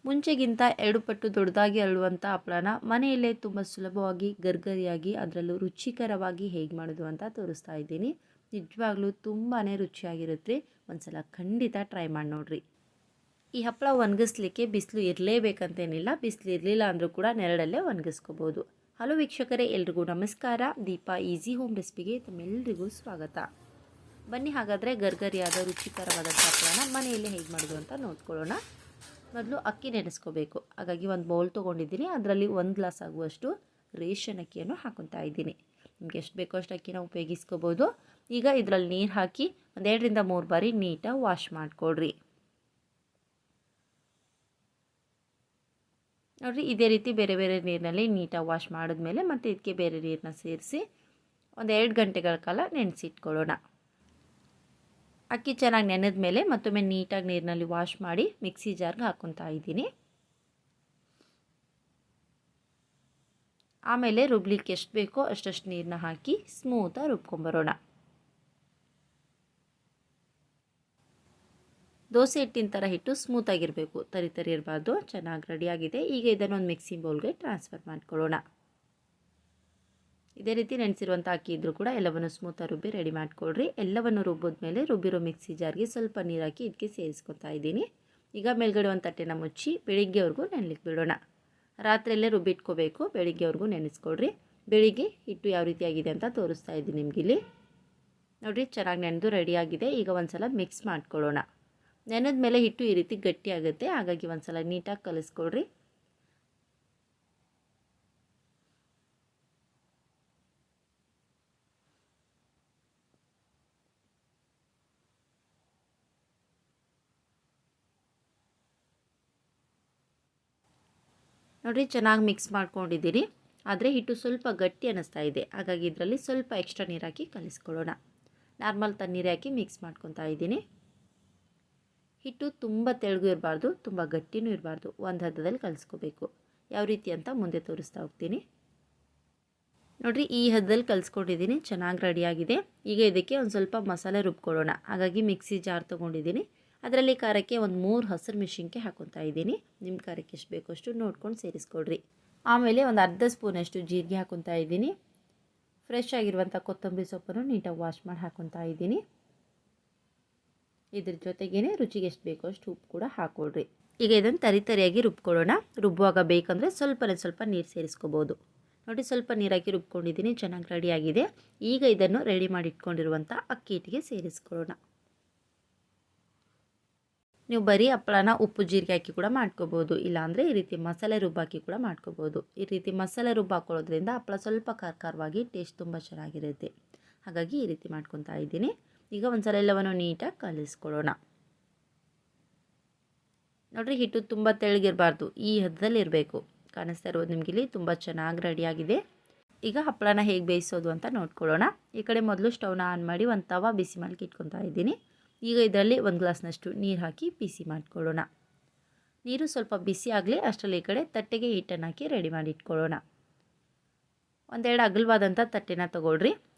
ಮುಂಚೆಗಿಂತ 2 ಪಟ್ಟು ದೊಡ್ಡದಾಗಿ ಅರಳುವಂಥ ಹಪ್ಪಳನ ಮನೆಯಲ್ಲೇ ತುಂಬ ಸುಲಭವಾಗಿ ಗರ್ಗರಿಯಾಗಿ ಅದರಲ್ಲೂ ರುಚಿಕರವಾಗಿ ಹೇಗೆ ಮಾಡೋದು ಅಂತ ತೋರಿಸ್ತಾ ಇದ್ದೀನಿ. ನಿಜವಾಗ್ಲೂ ತುಂಬಾ ರುಚಿಯಾಗಿರುತ್ತೆ. ಒಂದ್ಸಲ ಖಂಡಿತ ಟ್ರೈ ಮಾಡಿ ನೋಡಿರಿ. ಈ ಹಪ್ಪಳ ಒಣಗಿಸ್ಲಿಕ್ಕೆ ಬಿಸಿಲು ಇರಲೇಬೇಕಂತೇನಿಲ್ಲ. ಬಿಸಿಲು ಇರಲಿಲ್ಲ ಅಂದರೂ ಕೂಡ ನೆರಳಲ್ಲೇ ಒಣಗಿಸ್ಕೋಬೋದು. ಹಲೋ ವೀಕ್ಷಕರೇ, ಎಲ್ರಿಗೂ ನಮಸ್ಕಾರ. ದೀಪಾ ಈಸಿ ಹೋಮ್ ರೆಸಿಪಿಗೆ ತಮ್ಮೆಲ್ಲರಿಗೂ ಸ್ವಾಗತ. ಬನ್ನಿ ಹಾಗಾದರೆ ಗರ್ಗರಿಯಾದ ರುಚಿಕರವಾದಂಥ ಹಪ್ಪಳನ ಮನೆಯಲ್ಲೇ ಹೇಗೆ ಮಾಡೋದು ಅಂತ ನೋಡ್ಕೊಳ್ಳೋಣ. ಮೊದಲು ಅಕ್ಕಿ ನೆನೆಸ್ಕೋಬೇಕು. ಹಾಗಾಗಿ ಒಂದು ಬೌಲ್ ತೊಗೊಂಡಿದ್ದೀನಿ. ಅದರಲ್ಲಿ 1 ಗ್ಲಾಸ್ ಆಗುವಷ್ಟು ರೇಷನ್ ಅಕ್ಕಿಯನ್ನು ಹಾಕೊತಾ ಇದ್ದೀನಿ. ನಿಮ್ಗೆ ಎಷ್ಟು ಬೇಕೋ ಅಷ್ಟು ಅಕ್ಕಿನ ಉಪಯೋಗಿಸ್ಕೋಬೋದು. ಈಗ ಇದರಲ್ಲಿ ನೀರು ಹಾಕಿ 1 2 3 ಬಾರಿ ನೀಟಾಗಿ ವಾಶ್ ಮಾಡಿಕೊಡ್ರಿ. ನೋಡಿರಿ, ಇದೇ ರೀತಿ ಬೇರೆ ಬೇರೆ ನೀರಿನಲ್ಲಿ ನೀಟಾಗಿ ವಾಶ್ ಮಾಡಿದ್ಮೇಲೆ ಮತ್ತೆ ಇದಕ್ಕೆ ಬೇರೆ ನೀರನ್ನ ಸೇರಿಸಿ 1 2 ಗಂಟೆಗಳ ಕಾಲ ನೆನೆಸಿಟ್ಕೊಳ್ಳೋಣ. ಅಕ್ಕಿ ಚೆನ್ನಾಗಿ ನೆನೆದ ಮೇಲೆ ಮತ್ತೊಮ್ಮೆ ನೀಟಾಗಿ ನೀರಿನಲ್ಲಿ ವಾಶ್ ಮಾಡಿ ಮಿಕ್ಸಿ ಜಾರ್ಗೆ ಹಾಕ್ಕೊತಾ ಇದ್ದೀನಿ. ಆಮೇಲೆ ರುಬ್ಲಿಕ್ಕೆ ಎಷ್ಟು ಬೇಕೋ ಅಷ್ಟಷ್ಟು ನೀರನ್ನ ಹಾಕಿ ಸ್ಮೂತಾಗಿ ರುಬ್ಕೊಂಬರೋಣ. ದೋಸೆ ಹಿಟ್ಟಿನ ಥರ ಹಿಟ್ಟು ಸ್ಮೂತಾಗಿರಬೇಕು, ತರಿ ತರಿ ಇರಬಾರ್ದು. ಚೆನ್ನಾಗಿ ರೆಡಿಯಾಗಿದೆ. ಈಗ ಇದನ್ನು ಒಂದು ಮಿಕ್ಸಿ ಬೌಲ್ಗೆ ಟ್ರಾನ್ಸ್ಫರ್ ಮಾಡ್ಕೊಳ್ಳೋಣ. ಇದೇ ರೀತಿ ನೆನೆಸಿರುವಂಥ ಅಕ್ಕಿ ಇದ್ದರೂ ಕೂಡ ಎಲ್ಲವನ್ನು ಸ್ಮೂತಾಗಿ ರುಬ್ಬಿ ರೆಡಿ ಮಾಡಿಕೊಡ್ರಿ. ಎಲ್ಲವನ್ನು ರುಬ್ಬಿದ್ಮೇಲೆ ರುಬ್ಬಿರೋ ಮಿಕ್ಸಿ ಜಾರ್ಗೆ ಸ್ವಲ್ಪ ನೀರು ಹಾಕಿ ಇದಕ್ಕೆ ಸೇರಿಸ್ಕೊತಾ ಇದ್ದೀನಿ. ಈಗ ಮೇಲ್ಗಡೆ ಒಂದು ತಟ್ಟೆನ ಮುಚ್ಚಿ ಬೆಳಿಗ್ಗೆವರೆಗೂ ನೆನೆಲಿಕ್ಕೆ ಬಿಡೋಣ. ರಾತ್ರಿಯಲ್ಲೇ ರುಬ್ಬಿಟ್ಕೋಬೇಕು, ಬೆಳಿಗ್ಗೆವರೆಗೂ ನೆನೆಸ್ಕೊಡ್ರಿ. ಬೆಳಿಗ್ಗೆ ಹಿಟ್ಟು ಯಾವ ರೀತಿಯಾಗಿದೆ ಅಂತ ತೋರಿಸ್ತಾ ಇದ್ದೀನಿ ನಿಮಗಿಲ್ಲಿ. ನೋಡಿರಿ, ಚೆನ್ನಾಗಿ ನೆನೆದು ರೆಡಿಯಾಗಿದೆ. ಈಗ ಒಂದು ಸಲ ಮಿಕ್ಸ್ ಮಾಡ್ಕೊಳ್ಳೋಣ. ನೆನೆದ ಮೇಲೆ ಹಿಟ್ಟು ಈ ರೀತಿ ಗಟ್ಟಿಯಾಗುತ್ತೆ. ಹಾಗಾಗಿ ಒಂದು ಸಲ ನೀಟಾಗಿ ಕಲಿಸ್ಕೊಡ್ರಿ. ನೋಡಿರಿ, ಚೆನ್ನಾಗಿ ಮಿಕ್ಸ್ ಮಾಡ್ಕೊಂಡಿದ್ದೀರಿ. ಆದರೆ ಹಿಟ್ಟು ಸ್ವಲ್ಪ ಗಟ್ಟಿ ಅನ್ನಿಸ್ತಾ ಇದೆ. ಹಾಗಾಗಿ ಇದರಲ್ಲಿ ಸ್ವಲ್ಪ ಎಕ್ಸ್ಟ್ರಾ ನೀರು ಹಾಕಿ ಕಲಿಸ್ಕೊಳ್ಳೋಣ. ನಾರ್ಮಲ್ ತಣ್ಣೀರು ಹಾಕಿ ಮಿಕ್ಸ್ ಮಾಡ್ಕೊತಾ ಇದ್ದೀನಿ. ಹಿಟ್ಟು ತುಂಬ ತೆಳ್ಳಗೂ ಇರಬಾರ್ದು, ತುಂಬ ಗಟ್ಟಿನೂ ಇರಬಾರ್ದು. ಒಂದು ಹದದಲ್ಲಿ ಕಲಿಸ್ಕೋಬೇಕು. ಯಾವ ರೀತಿ ಅಂತ ಮುಂದೆ ತೋರಿಸ್ತಾ ಹೋಗ್ತೀನಿ. ನೋಡಿರಿ, ಈ ಹದದಲ್ಲಿ ಕಲಿಸ್ಕೊಂಡಿದ್ದೀನಿ. ಚೆನ್ನಾಗಿ ರೆಡಿಯಾಗಿದೆ. ಈಗ ಇದಕ್ಕೆ ಒಂದು ಸ್ವಲ್ಪ ಮಸಾಲೆ ರುಬ್ಕೊಳ್ಳೋಣ. ಹಾಗಾಗಿ ಮಿಕ್ಸಿ ಜಾರ್ ತೊಗೊಂಡಿದ್ದೀನಿ. ಅದರಲ್ಲಿ ಖಾರಕ್ಕೆ ಒಂದು 3 ಹಸಿರು ಮೆಣಸಿನ್ಕಾಯಿ ಹಾಕೊತಾ ಇದ್ದೀನಿ. ನಿಮ್ಮ ಖಾರಕ್ಕೆ ಎಷ್ಟು ಬೇಕೋ ಅಷ್ಟು ನೋಡ್ಕೊಂಡು ಸೇರಿಸ್ಕೊಡ್ರಿ. ಆಮೇಲೆ ಒಂದು ಅರ್ಧ ಸ್ಪೂನಷ್ಟು ಜೀರಿಗೆ ಹಾಕೊತಾ ಇದ್ದೀನಿ. ಫ್ರೆಶ್ ಆಗಿರುವಂಥ ಕೊತ್ತಂಬರಿ ಸೊಪ್ಪನ್ನು ನೀಟಾಗಿ ವಾಶ್ ಮಾಡಿ ಹಾಕೊತಾ ಇದ್ದೀನಿ. ಇದ್ರ ಜೊತೆಗೇ ರುಚಿಗೆ ಎಷ್ಟು ಬೇಕೋ ಅಷ್ಟು ಉಪ್ಪು ಕೂಡ ಹಾಕ್ಕೊಡ್ರಿ. ಈಗ ಇದನ್ನು ತರಿಯಾಗಿ ರುಬ್ಕೊಳ್ಳೋಣ. ರುಬ್ಬುವಾಗ ಬೇಕಂದರೆ ಸ್ವಲ್ಪ ನೀರು ಸೇರಿಸ್ಕೋಬೋದು. ನೋಡಿ, ಸ್ವಲ್ಪ ನೀರಾಕಿ ರುಬ್ಕೊಂಡಿದ್ದೀನಿ. ಚೆನ್ನಾಗಿ ರೆಡಿಯಾಗಿದೆ. ಈಗ ಇದನ್ನು ರೆಡಿ ಮಾಡಿ ಇಟ್ಕೊಂಡಿರುವಂಥ ಅಕ್ಕಿ ಹಿಟ್ಟಿಗೆ ಸೇರಿಸ್ಕೊಳ್ಳೋಣ. ನೀವು ಬರೀ ಹಪ್ಪಳನ ಉಪ್ಪು ಜೀರಿಗೆ ಹಾಕಿ ಕೂಡ ಮಾಡ್ಕೋಬೋದು. ಇಲ್ಲಾಂದರೆ ಈ ರೀತಿ ಮಸಾಲೆ ರುಬ್ಬಾಕಿ ಕೂಡ ಮಾಡ್ಕೋಬೋದು. ಈ ರೀತಿ ಮಸಾಲೆ ರುಬ್ಬ ಹಾಕೊಳ್ಳೋದ್ರಿಂದ ಹಪ್ಪಳ ಸ್ವಲ್ಪ ಖಾರವಾಗಿ ಟೇಸ್ಟ್ ತುಂಬ ಚೆನ್ನಾಗಿರುತ್ತೆ. ಹಾಗಾಗಿ ಈ ರೀತಿ ಮಾಡ್ಕೊತಾ ಇದ್ದೀನಿ. ಈಗ ಒಂದ್ಸಲ ಎಲ್ಲವನ್ನು ನೀಟಾಗಿ ಕಲಿಸ್ಕೊಳ್ಳೋಣ. ನೋಡಿರಿ, ಹಿಟ್ಟು ತುಂಬ ತೆಳ್ಳಗಿರಬಾರ್ದು, ಈ ಹದದಲ್ಲಿ ಇರಬೇಕು. ಕಾಣಿಸ್ತಾ ಇರೋದು ನಿಮಗಿಲ್ಲಿ ತುಂಬ ಚೆನ್ನಾಗಿ ರೆಡಿಯಾಗಿದೆ. ಈಗ ಹಪ್ಪಳನ ಹೇಗೆ ಬೇಯಿಸೋದು ಅಂತ ನೋಡ್ಕೊಳ್ಳೋಣ. ಈ ಕಡೆ ಮೊದಲು ಸ್ಟವ್ನ ಆನ್ ಮಾಡಿ ಒಂದು ತವಾ ಬಿಸಿ ಮಾಡಲಿಕ್ಕೆ ಇಟ್ಕೊತಾ ಇದ್ದೀನಿ. ಈಗ ಇದರಲ್ಲಿ 1 ಗ್ಲಾಸ್ನಷ್ಟು ನೀರು ಹಾಕಿ ಬಿಸಿ ಮಾಡ್ಕೊಳ್ಳೋಣ. ನೀರು ಸ್ವಲ್ಪ ಬಿಸಿ ಆಗಲಿ ಅಷ್ಟರಲ್ಲಿ ಈ ಕಡೆ ತಟ್ಟೆಗೆ ಹಿಟ್ಟನ್ನು ಹಾಕಿ ರೆಡಿ ಮಾಡಿ ಇಟ್ಕೊಳ್ಳೋಣ. 1 2 ಅಗಲವಾದಂಥ ತಟ್ಟೆನ ತೊಗೊಳ್ರಿ.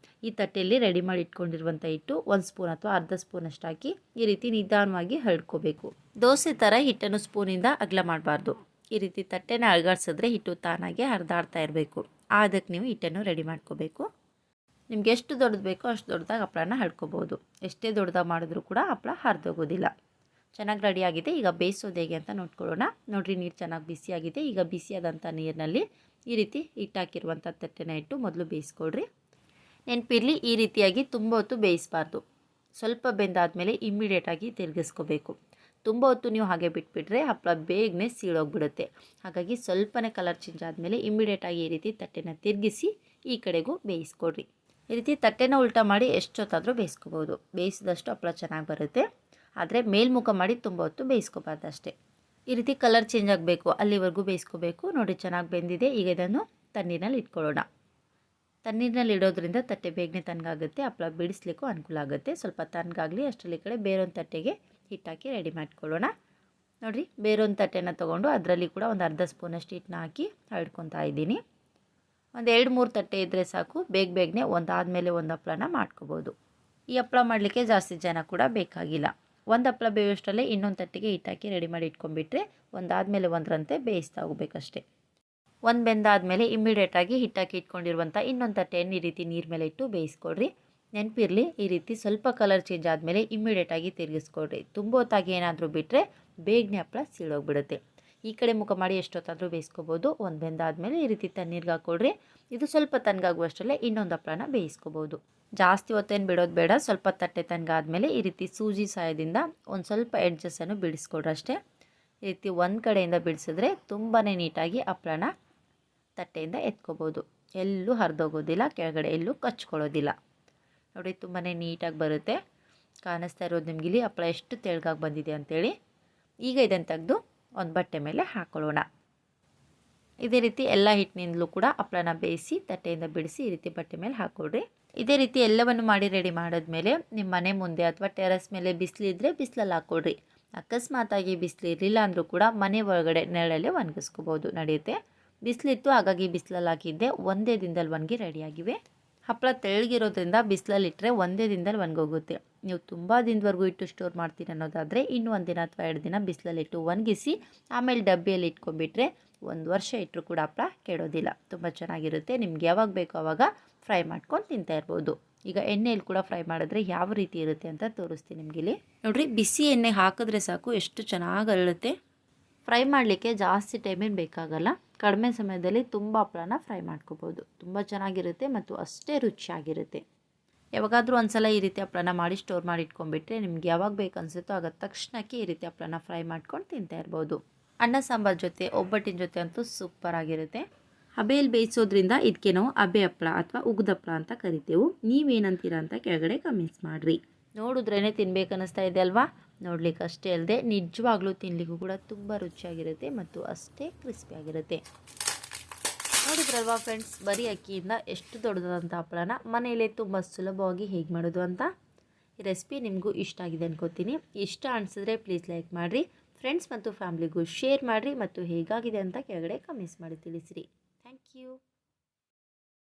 ಈ ತಟ್ಟೆಯಲ್ಲಿ ರೆಡಿ ಮಾಡಿ ಇಟ್ಕೊಂಡಿರುವಂಥ ಹಿಟ್ಟು 1 ಸ್ಪೂನ್ ಅಥವಾ ಅರ್ಧ ಸ್ಪೂನಷ್ಟು ಹಾಕಿ ಈ ರೀತಿ ನಿಧಾನವಾಗಿ ಹರಡ್ಕೋಬೇಕು. ದೋಸೆ ಥರ ಹಿಟ್ಟನ್ನು ಸ್ಪೂನಿಂದ ಅಗಲ ಮಾಡಬಾರ್ದು. ಈ ರೀತಿ ತಟ್ಟೆನ ಅಲುಗಾಡಿಸಿದ್ರೆ ಹಿಟ್ಟು ತಾನಾಗೆ ಹರಿದಾಡ್ತಾ ಇರಬೇಕು. ಅದಕ್ಕೆ ನೀವು ಹಿಟ್ಟನ್ನು ರೆಡಿ ಮಾಡ್ಕೋಬೇಕು. ನಿಮ್ಗೆ ಎಷ್ಟು ದೊಡ್ಡದು ಬೇಕೋ ಅಷ್ಟು ದೊಡ್ಡದಾಗಿ ಹಪ್ಪಳನ ಹರಡ್ಕೋಬೋದು. ಎಷ್ಟೇ ದೊಡ್ಡದಾಗಿ ಮಾಡಿದ್ರೂ ಕೂಡ ಹಪ್ಪಳ ಹರಿದೋಗೋದಿಲ್ಲ. ಚೆನ್ನಾಗಿ ರೆಡಿಯಾಗಿದೆ. ಈಗ ಬೇಯಿಸೋದು ಹೇಗೆ ಅಂತ ನೋಡ್ಕೊಳ್ಳೋಣ. ನೋಡಿರಿ, ನೀರು ಚೆನ್ನಾಗಿ ಬಿಸಿಯಾಗಿದೆ. ಈಗ ಬಿಸಿಯಾದಂಥ ನೀರಿನಲ್ಲಿ ಈ ರೀತಿ ಹಿಟ್ಟಾಕಿರುವಂಥ ತಟ್ಟೆನ ಇಟ್ಟು ಮೊದಲು ಬೇಯಿಸ್ಕೊಳ್ರಿ. ನೆನಪಿರಲಿ, ಈ ರೀತಿಯಾಗಿ ತುಂಬ ಹೊತ್ತು ಬೇಯಿಸಬಾರ್ದು. ಸ್ವಲ್ಪ ಬೆಂದಾದಮೇಲೆ ಇಮ್ಮಿಡಿಯೇಟಾಗಿ ತಿರುಗಿಸ್ಕೋಬೇಕು. ತುಂಬ ಹೊತ್ತು ನೀವು ಹಾಗೆ ಬಿಟ್ಬಿಟ್ರೆ ಹಪ್ಪಳ ಬೇಗನೆ ಸೀಳೋಗ್ಬಿಡುತ್ತೆ. ಹಾಗಾಗಿ ಸ್ವಲ್ಪನೇ ಕಲರ್ ಚೇಂಜ್ ಆದಮೇಲೆ ಇಮ್ಮಿಡಿಯೇಟಾಗಿ ಈ ರೀತಿ ತಟ್ಟೆನ ತಿರುಗಿಸಿ ಈ ಕಡೆಗೂ ಬೇಯಿಸ್ಕೊಡ್ರಿ. ಈ ರೀತಿ ತಟ್ಟೆನ ಉಲ್ಟಾ ಮಾಡಿ ಎಷ್ಟೊತ್ತಾದರೂ ಬೇಯಿಸ್ಕೋಬೋದು. ಬೇಯಿಸಿದಷ್ಟು ಹಪ್ಪಳ ಚೆನ್ನಾಗಿ ಬರುತ್ತೆ. ಆದರೆ ಮೇಲ್ಮುಖ ಮಾಡಿ ತುಂಬ ಹೊತ್ತು ಬೇಯಿಸ್ಕೋಬಾರ್ದು ಅಷ್ಟೇ. ಈ ರೀತಿ ಕಲರ್ ಚೇಂಜ್ ಆಗಬೇಕು, ಅಲ್ಲಿವರೆಗೂ ಬೇಯಿಸ್ಕೋಬೇಕು. ನೋಡಿ, ಚೆನ್ನಾಗಿ ಬೆಂದಿದೆ. ಈಗ ಇದನ್ನು ತಣ್ಣೀರಿನಲ್ಲಿ ಇಟ್ಕೊಳ್ಳೋಣ. ತಣ್ಣೀರಿನಲ್ಲಿ ಇಡೋದ್ರಿಂದ ತಟ್ಟೆ ಬೇಗನೆ ತಣ್ಣಗಾಗುತ್ತೆ. ಹಪ್ಪಳ ಬಿಡಿಸ್ಲಿಕ್ಕೂ ಅನುಕೂಲ ಆಗುತ್ತೆ. ಸ್ವಲ್ಪ ತಣ್ಣಗಾಗಲಿ ಅಷ್ಟರಲ್ಲಿ ಕಡೆ ಬೇರೊಂದು ತಟ್ಟೆಗೆ ಹಿಟ್ಟಾಕಿ ರೆಡಿ ಮಾಡ್ಕೊಳ್ಳೋಣ. ನೋಡಿರಿ, ಬೇರೊಂದು ತಟ್ಟೆನ ತೊಗೊಂಡು ಅದರಲ್ಲಿ ಕೂಡ ಒಂದು ಅರ್ಧ ಸ್ಪೂನಷ್ಟು ಹಿಟ್ಟನ್ನ ಹಾಕಿ ಹರಡ್ಕೊತಾ ಇದ್ದೀನಿ. ಒಂದು 2 3 ತಟ್ಟೆ ಇದ್ದರೆ ಸಾಕು. ಬೇಗನೆ ಒಂದಾದಮೇಲೆ ಒಂದು ಹಪ್ಪಳನ ಮಾಡ್ಕೋಬೋದು. ಈ ಹಪ್ಪಳ ಮಾಡಲಿಕ್ಕೆ ಜಾಸ್ತಿ ಜನ ಕೂಡ ಬೇಕಾಗಿಲ್ಲ. ಒಂದು ಹಪ್ಪಳ ಬೇಯೋಷ್ಟರಲ್ಲೇ ಇನ್ನೊಂದು ತಟ್ಟೆಗೆ ಹಿಟ್ಟಾಕಿ ರೆಡಿ ಮಾಡಿ ಇಟ್ಕೊಂಡ್ಬಿಟ್ರೆ ಒಂದಾದಮೇಲೆ ಒಂದರಂತೆ ಬೇಯಿಸ್ತಾ ಹೋಗ್ಬೇಕಷ್ಟೆ. ಒಂದು ಬೆಂದಾದಮೇಲೆ ಇಮ್ಮಿಡಿಯೇಟಾಗಿ ಹಿಟ್ಟಾಕಿ ಇಟ್ಕೊಂಡಿರುವಂಥ ಇನ್ನೊಂದು ತಟ್ಟೆಯನ್ನು ಈ ರೀತಿ ನೀರು ಮೇಲೆ ಇಟ್ಟು ಬೇಯಿಸ್ಕೊಡ್ರಿ. ನೆನಪಿರಲಿ, ಈ ರೀತಿ ಸ್ವಲ್ಪ ಕಲರ್ ಚೇಂಜ್ ಆದಮೇಲೆ ಇಮ್ಮಿಡಿಯೇಟಾಗಿ ತಿರುಗಿಸ್ಕೊಡ್ರಿ. ತುಂಬ ಹೊತ್ತಾಗಿ ಏನಾದರೂ ಬಿಟ್ಟರೆ ಬೇಗನೆ ಹಪ್ಪಳ ಸೀಳೋಗ್ಬಿಡುತ್ತೆ. ಈ ಕಡೆ ಮುಖ ಮಾಡಿ ಎಷ್ಟೊತ್ತಾದರೂ ಬೇಯಿಸ್ಕೋಬೋದು. ಒಂದು ಬೆಂದಾದಮೇಲೆ ಈ ರೀತಿ ತಣ್ಣೀರಿಗೆ ಹಾಕ್ಕೊಡ್ರಿ. ಇದು ಸ್ವಲ್ಪ ತಣ್ಣಗಾಗುವಷ್ಟರಲ್ಲೇ ಇನ್ನೊಂದು ಹಪ್ಪಳನ ಬೇಯಿಸ್ಕೋಬೋದು. ಜಾಸ್ತಿ ಹೊತ್ತೇನು ಬಿಡೋದು ಬೇಡ. ಸ್ವಲ್ಪ ತಟ್ಟೆ ತಣ್ಣಗಾದ್ಮೇಲೆ ಈ ರೀತಿ ಸೂಜಿ ಸಹಾಯದಿಂದ ಒಂದು ಸ್ವಲ್ಪ ಎಡ್ಜಸ್ಸನ್ನು ಬಿಡಿಸ್ಕೊಡ್ರಿ ಅಷ್ಟೇ. ಈ ರೀತಿ ಒಂದು ಕಡೆಯಿಂದ ಬಿಡಿಸಿದ್ರೆ ತುಂಬಾ ನೀಟಾಗಿ ಹಪ್ಪಳನ ತಟ್ಟೆಯಿಂದ ಎತ್ಕೋಬೋದು. ಎಲ್ಲೂ ಹರಿದೋಗೋದಿಲ್ಲ, ಕೆಳಗಡೆ ಎಲ್ಲೂ ಕಚ್ಕೊಳ್ಳೋದಿಲ್ಲ. ನೋಡಿ, ತುಂಬಾ ನೀಟಾಗಿ ಬರುತ್ತೆ. ಕಾಣಿಸ್ತಾ ಇರೋದು ನಿಮ್ಗೆ ಇಲ್ಲಿ ಹಪ್ಪಳ ಎಷ್ಟು ತೆಳ್ಳಗಾಗಿ ಬಂದಿದೆ ಅಂಥೇಳಿ. ಈಗ ಇದನ್ನು ತೆಗೆದು ಒಂದು ಬಟ್ಟೆ ಮೇಲೆ ಹಾಕ್ಕೊಳ್ಳೋಣ. ಇದೇ ರೀತಿ ಎಲ್ಲ ಹಿಟ್ಟಿನಿಂದಲೂ ಕೂಡ ಹಪ್ಪಳನ ಬೇಯಿಸಿ ತಟ್ಟೆಯಿಂದ ಬಿಡಿಸಿ ಈ ರೀತಿ ಬಟ್ಟೆ ಮೇಲೆ ಹಾಕ್ಕೊಡ್ರಿ. ಇದೇ ರೀತಿ ಎಲ್ಲವನ್ನು ಮಾಡಿ ರೆಡಿ ಮಾಡಿದ್ಮೇಲೆ ನಿಮ್ಮ ಮನೆ ಮುಂದೆ ಅಥವಾ ಟೆರೆಸ್ ಮೇಲೆ ಬಿಸಿಲಿದ್ರೆ ಬಿಸಿಲಲ್ಲಿ ಹಾಕ್ಕೊಡ್ರಿ. ಅಕಸ್ಮಾತಾಗಿ ಬಿಸಿಲು ಇರಲಿಲ್ಲ ಅಂದರೂ ಕೂಡ ಮನೆ ಒಳಗಡೆ ನೆರಳಲ್ಲೇ ಒಣಗಿಸ್ಕೋಬೋದು, ನಡೆಯುತ್ತೆ. ಬಿಸಿಲಿತ್ತು, ಹಾಗಾಗಿ ಬಿಸಿಲಲ್ಲಿ ಹಾಕಿದ್ದೆ. ಒಂದೇ ದಿನದಲ್ಲಿ ಒಣಗಿ ರೆಡಿಯಾಗಿವೆ. ಹಪ್ಪಳ ತೆಳ್ಳಗಿರೋದ್ರಿಂದ ಬಿಸಿಲಲ್ಲಿ ಇಟ್ಟರೆ ಒಂದೇ ದಿನದಲ್ಲಿ ಒಣಗೋಗುತ್ತೆ. ನೀವು ತುಂಬ ದಿನದವರೆಗೂ ಇಟ್ಟು ಸ್ಟೋರ್ ಮಾಡ್ತೀರಿ ಅನ್ನೋದಾದರೆ ಇನ್ನೂ 1 ದಿನ ಅಥವಾ 2 ದಿನ ಬಿಸಿಲಲ್ಲಿಟ್ಟು ಒಣಗಿಸಿ ಆಮೇಲೆ ಡಬ್ಬಿಯಲ್ಲಿ ಇಟ್ಕೊಂಡ್ಬಿಟ್ರೆ 1 ವರ್ಷ ಇಟ್ಟರು ಕೂಡ ಹಪ್ಪಳ ಕೆಡೋದಿಲ್ಲ. ತುಂಬ ಚೆನ್ನಾಗಿರುತ್ತೆ. ನಿಮ್ಗೆ ಯಾವಾಗ ಬೇಕೋ ಆವಾಗ ಫ್ರೈ ಮಾಡ್ಕೊಂಡು ತಿಂತಾ ಇರ್ಬೋದು. ಈಗ ಎಣ್ಣೆಯಲ್ಲಿ ಕೂಡ ಫ್ರೈ ಮಾಡಿದ್ರೆ ಯಾವ ರೀತಿ ಇರುತ್ತೆ ಅಂತ ತೋರಿಸ್ತೀನಿ ನಿಮಗೆ ಇಲ್ಲಿ. ನೋಡಿರಿ, ಬಿಸಿ ಎಣ್ಣೆ ಹಾಕಿದ್ರೆ ಸಾಕು ಎಷ್ಟು ಚೆನ್ನಾಗಿ ಅರಳುತ್ತೆ. ಫ್ರೈ ಮಾಡಲಿಕ್ಕೆ ಜಾಸ್ತಿ ಟೈಮೇನು ಬೇಕಾಗಲ್ಲ. ಕಡಿಮೆ ಸಮಯದಲ್ಲಿ ತುಂಬ ಹಪ್ಪಳನ ಫ್ರೈ ಮಾಡ್ಕೋಬೋದು. ತುಂಬ ಚೆನ್ನಾಗಿರುತ್ತೆ ಮತ್ತು ಅಷ್ಟೇ ರುಚಿಯಾಗಿರುತ್ತೆ. ಯಾವಾಗಾದರೂ ಒಂದು ಸಲ ಈ ರೀತಿ ಹಪ್ಪಳನ ಮಾಡಿ ಸ್ಟೋರ್ ಮಾಡಿ ಇಟ್ಕೊಂಡ್ಬಿಟ್ರೆ ನಿಮ್ಗೆ ಯಾವಾಗ ಬೇಕು ಅನಿಸುತ್ತೋ ಆಗ ತಕ್ಷಣಕ್ಕೆ ಈ ರೀತಿ ಹಪ್ಪಳನ ಫ್ರೈ ಮಾಡ್ಕೊಂಡು ತಿಂತಾ ಇರ್ಬೋದು. ಅನ್ನ ಸಾಂಬಾರು ಜೊತೆ, ಒಬ್ಬಟ್ಟಿನ ಜೊತೆ ಅಂತೂ ಸೂಪರಾಗಿರುತ್ತೆ. ಹಬೆಯಲ್ಲಿ ಬೇಯಿಸೋದ್ರಿಂದ ಇದಕ್ಕೆ ನಾವು ಹಬೆ ಹಪ್ಪಳ ಅಥವಾ ಉಗ್ದ ಹಪ್ಪಳ ಅಂತ ಕರಿತೇವೆ. ನೀವೇನಂತೀರಾ ಅಂತ ಕೆಳಗಡೆ ಕಮೆಂಟ್ಸ್ ಮಾಡಿರಿ. ನೋಡಿದ್ರೇ ತಿನ್ಬೇಕು ಅನ್ನಿಸ್ತಾ ಇದೆ ಅಲ್ವಾ? ನೋಡ್ಲಿಕ್ಕೆ ಅಷ್ಟೇ ಅಲ್ಲದೆ ನಿಜವಾಗ್ಲೂ ತಿನ್ನಲಿಕ್ಕೂ ಕೂಡ ತುಂಬ ರುಚಿಯಾಗಿರುತ್ತೆ ಮತ್ತು ಅಷ್ಟೇ ಕ್ರಿಸ್ಪಿಯಾಗಿರುತ್ತೆ. ನೋಡಿದ್ರಲ್ವಾ ಫ್ರೆಂಡ್ಸ್, ಬರೀ ಅಕ್ಕಿಯಿಂದ ಎಷ್ಟು ದೊಡ್ಡದಾದಂಥ ಹಪ್ಪಳನ ಮನೆಯಲ್ಲೇ ತುಂಬ ಸುಲಭವಾಗಿ ಹೇಗೆ ಮಾಡೋದು ಅಂತ. ಈ ರೆಸಿಪಿ ನಿಮಗೂ ಇಷ್ಟ ಆಗಿದೆ ಅನ್ಕೋತೀನಿ. ಇಷ್ಟ ಅನಿಸಿದ್ರೆ ಪ್ಲೀಸ್ ಲೈಕ್ ಮಾಡಿರಿ, ಫ್ರೆಂಡ್ಸ್ ಮತ್ತು ಫ್ಯಾಮ್ಲಿಗೂ ಶೇರ್ ಮಾಡಿರಿ ಮತ್ತು ಹೇಗಾಗಿದೆ ಅಂತ ಕೆಳಗಡೆ ಕಮೆಂಟ್ಸ್ ಮಾಡಿ ತಿಳಿಸಿರಿ. Thank you.